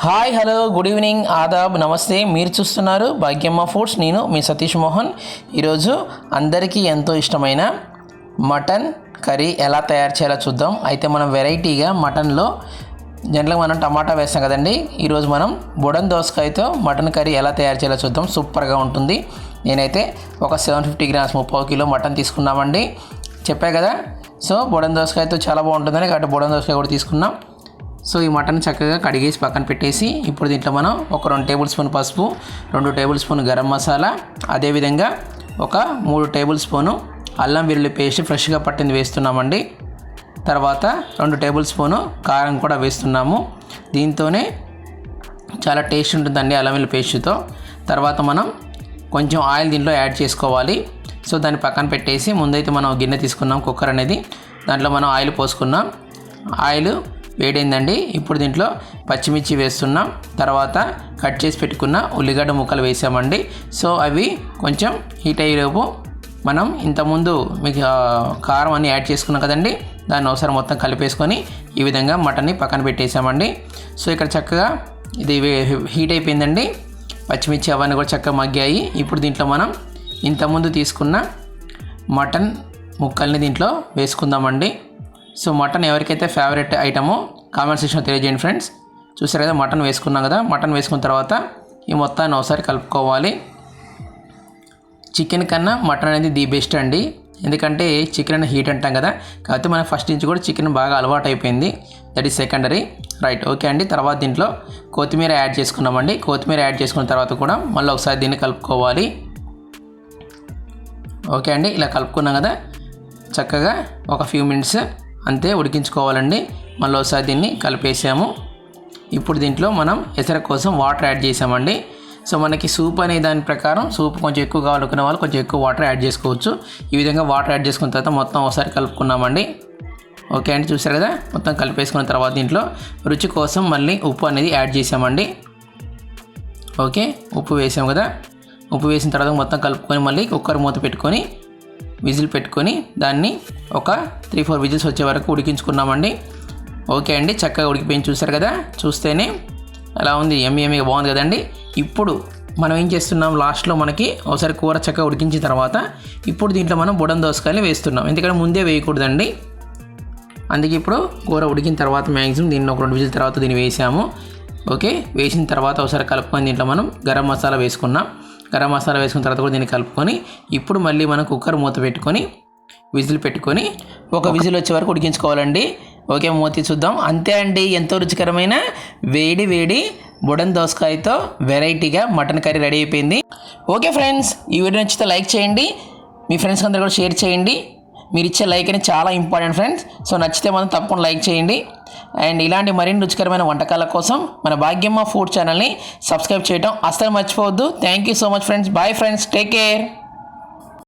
Hi hello good evening Aadab నమస్తే. మీరు చూస్తున్నారు భాగ్యమ్మ ఫుడ్స్. నేను మీ సతీష్ మోహన్. ఈరోజు అందరికీ ఎంతో ఇష్టమైన మటన్ కర్రీ ఎలా తయారు చేయాలో చూద్దాం. అయితే మనం వెరైటీగా మటన్లో జనరల్గా మనం టమాటా వేస్తాం కదండి. ఈరోజు మనం బుడన్ దోసకాయతో మటన్ కర్రీ ఎలా తయారు చేయాలో చూద్దాం. సూపర్గా ఉంటుంది. నేనైతే ఒక 750 గ్రామ్స్ 30 కిలో మటన్ తీసుకున్నామండి. చెప్పా కదా, సో బుడన్ దోసకాయతో చాలా బాగుంటుందని కాబట్టి బుడన్ దోసకాయ కూడా తీసుకున్నాం. సో ఈ మటన్ చక్కగా కడిగేసి పక్కన పెట్టేసి ఇప్పుడు దీంట్లో మనం ఒక 2 టేబుల్ స్పూన్ పసుపు, 2 టేబుల్ స్పూన్ గరం మసాలా, అదేవిధంగా ఒక 3 టేబుల్ స్పూను అల్లం వెల్లుల్లి పేస్ట్ ఫ్రెష్గా పట్టింది వేస్తున్నామండి. తర్వాత 2 టేబుల్ స్పూను కారం కూడా వేస్తున్నాము. దీంతోనే చాలా టేస్ట్ ఉంటుందండి అల్లం వెల్లుల్లి పేస్ట్తో. తర్వాత మనం కొంచెం ఆయిల్ దీంట్లో యాడ్ చేసుకోవాలి. సో దాన్ని పక్కన పెట్టేసి ముందైతే మనం గిన్నె తీసుకున్నాం, కుక్కర్ అనేది. దాంట్లో మనం ఆయిల్ పోసుకున్నాం. ఆయిల్ వేడైందండి. ఇప్పుడు దీంట్లో పచ్చిమిర్చి వేస్తున్నాం. తర్వాత కట్ చేసి పెట్టుకున్న ఉల్లిగడ్డ ముక్కలు వేసామండి. సో అవి కొంచెం హీట్ అయ్యేలోపు మనం ఇంతకుముందు మీకు కారం అన్ని యాడ్ చేసుకున్నాం కదండి, దాన్ని ఒకసారి మొత్తం కలిపేసుకొని ఈ విధంగా మటన్ని పక్కన పెట్టేసామండి. సో ఇక్కడ చక్కగా ఇది హీట్ అయిపోయిందండి. పచ్చిమిర్చి అవన్నీ కూడా చక్కగా మగ్గాయి. ఇప్పుడు దీంట్లో మనం ఇంతకుముందు తీసుకున్న మటన్ ముక్కల్ని దీంట్లో వేసుకుందామండి. సో మటన్ ఎవరికైతే ఫేవరెట్ ఐటమో కామెంట్ సెక్షన్లో తెలియజేయండి ఫ్రెండ్స్. చూసారు కదా, మటన్ వేసుకున్నాం కదా. మటన్ వేసుకున్న తర్వాత ఈ మొత్తాన్ని ఒకసారి కలుపుకోవాలి. చికెన్ కన్నా మటన్ అనేది ది బెస్ట్ అండి. ఎందుకంటే చికెన్ అనేది హీట్ అంటాం కదా, కాకపోతే మనకు ఫస్ట్ నుంచి కూడా చికెన్ బాగా అలవాటు అయిపోయింది. That is secondary, right, okay అండి. తర్వాత దీంట్లో కొత్తిమీర యాడ్ చేసుకున్నామండి. కొత్తిమీర యాడ్ చేసుకున్న తర్వాత కూడా మళ్ళీ ఒకసారి దీన్ని కలుపుకోవాలి. ఓకే అండి, ఇలా కలుపుకున్నాం కదా. చక్కగా ఒక ఫ్యూ మినిట్స్ అంతే ఉడికించుకోవాలండి. మళ్ళీ ఒకసారి దీన్ని కలిపేసాము. ఇప్పుడు దీంట్లో మనం ఎసర కోసం వాటర్ యాడ్ చేసామండి. సో మనకి సూప్ అనే దాని ప్రకారం సూప్ కొంచెం ఎక్కువ కావాలనుకునే వాళ్ళు కొంచెం ఎక్కువ వాటర్ యాడ్ చేసుకోవచ్చు. ఈ విధంగా వాటర్ యాడ్ చేసుకున్న తర్వాత మొత్తం ఒకసారి కలుపుకున్నామండి. ఓకే అండి, చూసారు కదా, మొత్తం కలిపేసుకున్న తర్వాత దీంట్లో రుచి కోసం మళ్ళీ ఉప్పు అనేది యాడ్ చేసామండి. ఓకే, ఉప్పు వేసాం కదా. ఉప్పు వేసిన తర్వాత మొత్తం కలుపుకొని మళ్ళీ కుక్కర్ మూత పెట్టుకొని విజిల్ పెట్టుకొని దాన్ని ఒక 3-4 విజిల్స్ వచ్చే వరకు ఉడికించుకున్నామండి. ఓకే అండి, చక్కగా ఉడికిపోయింది. చూసారు కదా, చూస్తేనే అలా ఉంది, ఎమ్మిగా బాగుంది కదండి. ఇప్పుడు మనం ఏం చేస్తున్నాం, లాస్ట్లో మనకి ఒకసారి కూర చక్కగా ఉడికించిన తర్వాత ఇప్పుడు దీంట్లో మనం బుడన్ దోసకాయలు వేస్తున్నాం. ఎందుకంటే ముందే వేయకూడదండి. అందుకే ఇప్పుడు కూర ఉడికిన తర్వాత మ్యాక్సిమం దీన్ని ఒక 2 విజిల్ తర్వాత దీన్ని వేసాము. ఓకే, వేసిన తర్వాత ఒకసారి కలుపుకొని దీంట్లో మనం గరం మసాలా వేసుకున్నాం. గరం మసాలా వేసుకున్న తర్వాత కూడా దీన్ని కలుపుకొని ఇప్పుడు మళ్ళీ మనం కుక్కర్ మూత పెట్టుకొని విజిల్ పెట్టుకొని ఒక విజిల్ వచ్చే వరకు ఉడికించుకోవాలండి. ఓకే, మూత చూద్దాం. అంతే అండి, ఎంతో రుచికరమైన వేడి వేడి బుడన్ దోసకాయతో వెరైటీగా మటన్ కర్రీ రెడీ అయిపోయింది. ఓకే ఫ్రెండ్స్, ఈ వీడియో నచ్చితే లైక్ చేయండి. మీ ఫ్రెండ్స్ అందరూ కూడా షేర్ చేయండి. మీరు ఇచ్చే లైక్ అనేది చాలా ఇంపార్టెంట్ ఫ్రెండ్స్. సో నచ్చితే మనం తప్పకుండా లైక్ చేయండి. అండ్ ఇలాంటి మరిన్ని రుచికరమైన వంటకాల కోసం మన భాగ్యమ్మ ఫుడ్ ఛానల్ని సబ్స్క్రైబ్ చేయడం అస్సలు మర్చిపోవద్దు. Thank you so much friends. Bye friends, take care.